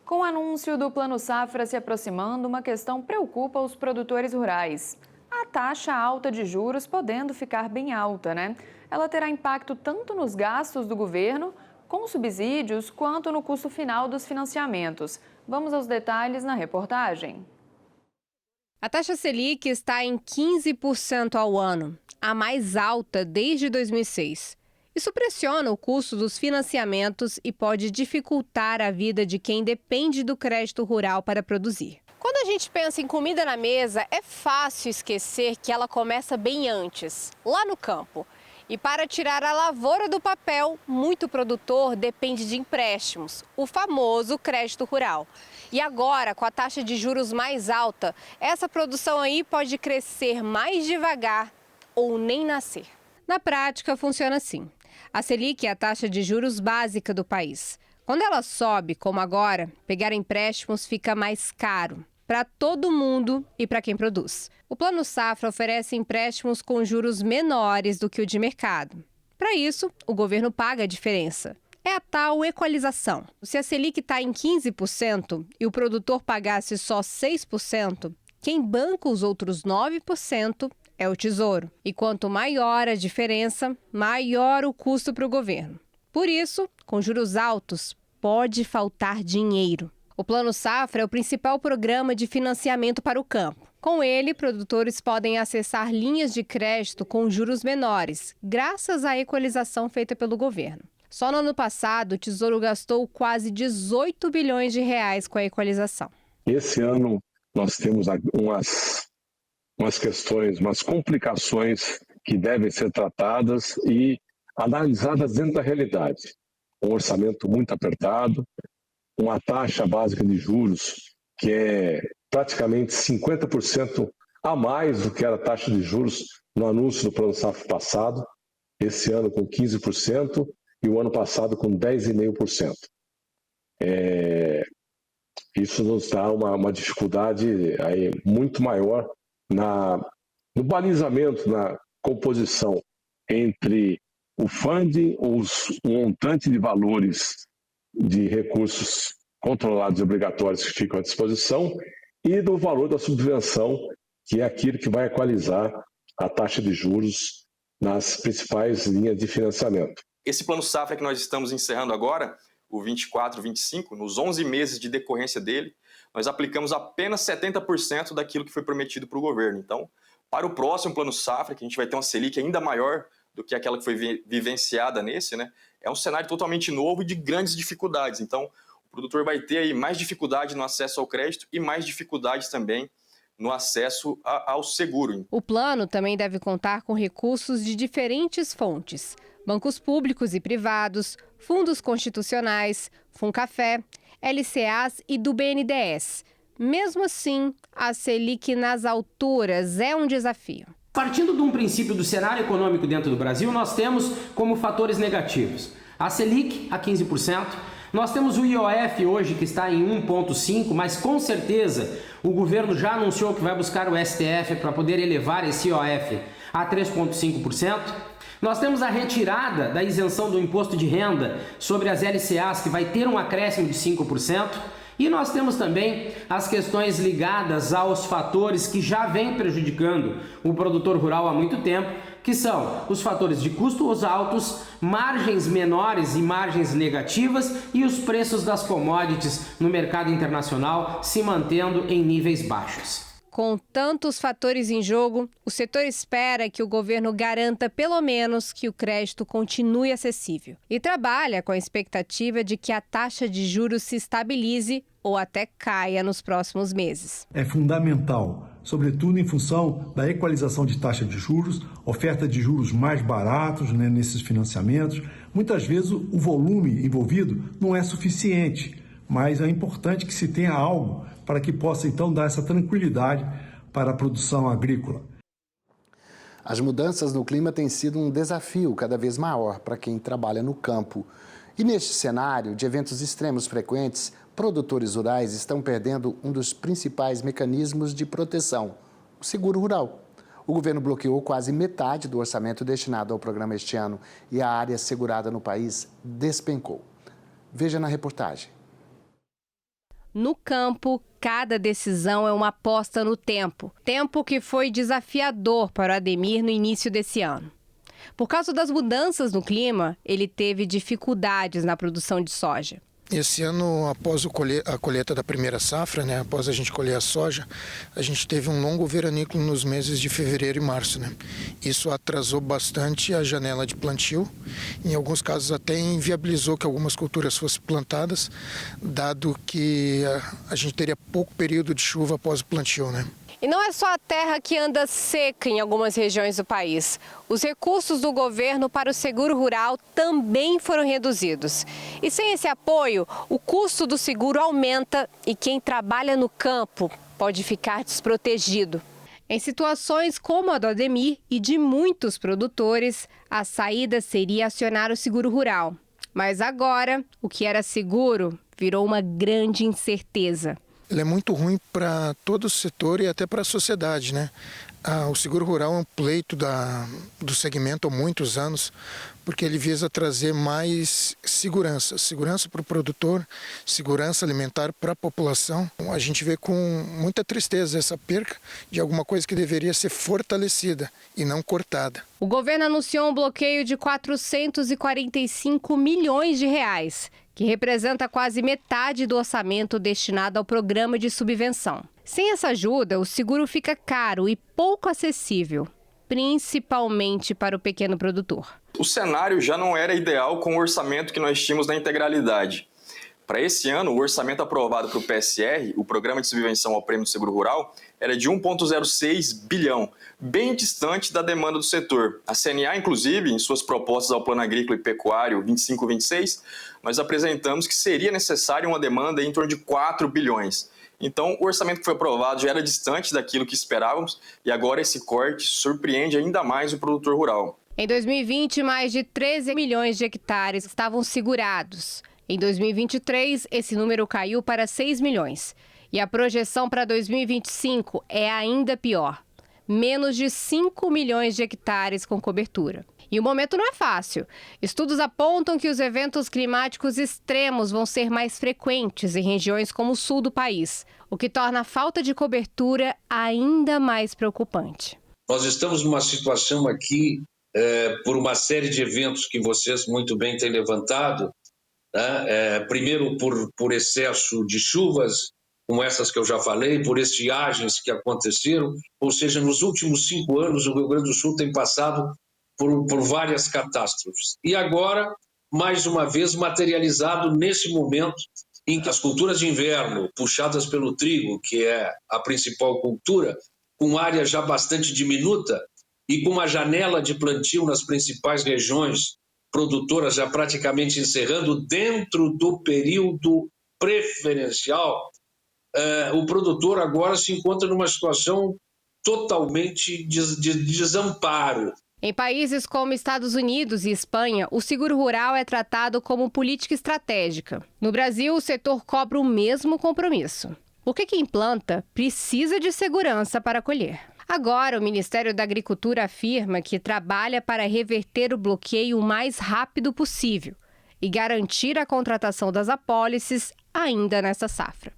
Com o anúncio do Plano Safra se aproximando, uma questão preocupa os produtores rurais. A taxa alta de juros podendo ficar bem alta, né? Ela terá impacto tanto nos gastos do governo, com subsídios, quanto no custo final dos financiamentos. Vamos aos detalhes na reportagem. A taxa Selic está em 15% ao ano, a mais alta desde 2006. Isso pressiona o custo dos financiamentos e pode dificultar a vida de quem depende do crédito rural para produzir. Quando a gente pensa em comida na mesa, é fácil esquecer que ela começa bem antes, lá no campo. E para tirar a lavoura do papel, muito produtor depende de empréstimos, o famoso crédito rural. E agora, com a taxa de juros mais alta, essa produção aí pode crescer mais devagar ou nem nascer. Na prática, funciona assim. A Selic é a taxa de juros básica do país. Quando ela sobe, como agora, pegar empréstimos fica mais caro para todo mundo e para quem produz. O Plano Safra oferece empréstimos com juros menores do que o de mercado. Para isso, o governo paga a diferença. É a tal equalização. Se a Selic está em 15% e o produtor pagasse só 6%, quem banca os outros 9% é o Tesouro. E quanto maior a diferença, maior o custo para o governo. Por isso, com juros altos, pode faltar dinheiro. O Plano Safra é o principal programa de financiamento para o campo. Com ele, produtores podem acessar linhas de crédito com juros menores, graças à equalização feita pelo governo. Só no ano passado, o Tesouro gastou quase 18 bilhões de reais com a equalização. Esse ano nós temos umas questões, umas complicações que devem ser tratadas e analisadas dentro da realidade. Um orçamento muito apertado, uma taxa básica de juros que é praticamente 50% a mais do que era a taxa de juros no anúncio do Plano Safra passado, esse ano com 15% e o ano passado com 10,5%. Isso nos dá uma dificuldade aí muito maior no balizamento, na composição entre o funding, o montante de valores de recursos controlados e obrigatórios que ficam à disposição e do valor da subvenção, que é aquilo que vai equalizar a taxa de juros nas principais linhas de financiamento. Esse Plano Safra que nós estamos encerrando agora, o 24-25, nos 11 meses de decorrência dele, nós aplicamos apenas 70% daquilo que foi prometido para o governo. Então, para o próximo Plano Safra, que a gente vai ter uma Selic ainda maior do que aquela que foi vivenciada nesse, né? É um cenário totalmente novo e de grandes dificuldades. Então, o produtor vai ter aí mais dificuldade no acesso ao crédito e mais dificuldades também no acesso ao seguro. O plano também deve contar com recursos de diferentes fontes: bancos públicos e privados, fundos constitucionais, Funcafé, LCAs e do BNDES. Mesmo assim, a Selic nas alturas é um desafio. Partindo de um princípio do cenário econômico dentro do Brasil, nós temos como fatores negativos a Selic a 15%, nós temos o IOF hoje que está em 1,5%, mas com certeza o governo já anunciou que vai buscar o STF para poder elevar esse IOF a 3,5%. Nós temos a retirada da isenção do imposto de renda sobre as LCAs, que vai ter um acréscimo de 5%. E nós temos também as questões ligadas aos fatores que já vêm prejudicando o produtor rural há muito tempo, que são os fatores de custos altos, margens menores e margens negativas e os preços das commodities no mercado internacional se mantendo em níveis baixos. Com tantos fatores em jogo, o setor espera que o governo garanta pelo menos que o crédito continue acessível e trabalha com a expectativa de que a taxa de juros se estabilize ou até caia nos próximos meses. É fundamental, sobretudo em função da equalização de taxa de juros, oferta de juros mais baratos, nesses financiamentos. Muitas vezes o volume envolvido não é suficiente, mas é importante que se tenha algo para que possa então dar essa tranquilidade para a produção agrícola. As mudanças no clima têm sido um desafio cada vez maior para quem trabalha no campo. E neste cenário de eventos extremos frequentes, produtores rurais estão perdendo um dos principais mecanismos de proteção, o seguro rural. O governo bloqueou quase metade do orçamento destinado ao programa este ano e a área segurada no país despencou. Veja na reportagem. No campo, cada decisão é uma aposta no tempo. Tempo que foi desafiador para o Ademir no início desse ano. Por causa das mudanças no clima, ele teve dificuldades na produção de soja. Esse ano, após a colheita da primeira safra, após a gente colher a soja, a gente teve um longo veranículo nos meses de fevereiro e março. Isso atrasou bastante a janela de plantio. Em alguns casos até inviabilizou que algumas culturas fossem plantadas, dado que a gente teria pouco período de chuva após o plantio. E não é só a terra que anda seca em algumas regiões do país. Os recursos do governo para o seguro rural também foram reduzidos. E sem esse apoio, o custo do seguro aumenta e quem trabalha no campo pode ficar desprotegido. Em situações como a do Ademir e de muitos produtores, a saída seria acionar o seguro rural. Mas agora, o que era seguro virou uma grande incerteza. Ele é muito ruim para todo o setor e até para a sociedade. O seguro rural é um pleito do segmento há muitos anos, porque ele visa trazer mais segurança para o produtor, segurança alimentar para a população. A gente vê com muita tristeza essa perca de alguma coisa que deveria ser fortalecida e não cortada. O governo anunciou um bloqueio de 445 milhões de reais, que representa quase metade do orçamento destinado ao programa de subvenção. Sem essa ajuda, o seguro fica caro e pouco acessível, principalmente para o pequeno produtor. O cenário já não era ideal com o orçamento que nós tínhamos na integralidade. Para esse ano, o orçamento aprovado para o PSR, o Programa de Subvenção ao Prêmio do Seguro Rural, era de 1,06 bilhão, bem distante da demanda do setor. A CNA, inclusive, em suas propostas ao Plano Agrícola e Pecuário 25-26, nós apresentamos que seria necessária uma demanda em torno de 4 bilhões. Então, o orçamento que foi aprovado já era distante daquilo que esperávamos e agora esse corte surpreende ainda mais o produtor rural. Em 2020, mais de 13 milhões de hectares estavam segurados. Em 2023, esse número caiu para 6 milhões. E a projeção para 2025 é ainda pior. Menos de 5 milhões de hectares com cobertura. E o momento não é fácil. Estudos apontam que os eventos climáticos extremos vão ser mais frequentes em regiões como o sul do país, o que torna a falta de cobertura ainda mais preocupante. Nós estamos numa situação aqui, por uma série de eventos que vocês muito bem têm levantado, primeiro por excesso de chuvas, como essas que eu já falei, por estiagens que aconteceram, ou seja, nos últimos 5 anos o Rio Grande do Sul tem passado por várias catástrofes. E agora, mais uma vez, materializado nesse momento em que as culturas de inverno, puxadas pelo trigo, que é a principal cultura, com área já bastante diminuta e com uma janela de plantio nas principais regiões produtoras já praticamente encerrando dentro do período preferencial, o produtor agora se encontra numa situação totalmente de desamparo. Em países como Estados Unidos e Espanha, o seguro rural é tratado como política estratégica. No Brasil, o setor cobra o mesmo compromisso. Porque quem planta precisa de segurança para colher. Agora, o Ministério da Agricultura afirma que trabalha para reverter o bloqueio o mais rápido possível e garantir a contratação das apólices ainda nesta safra.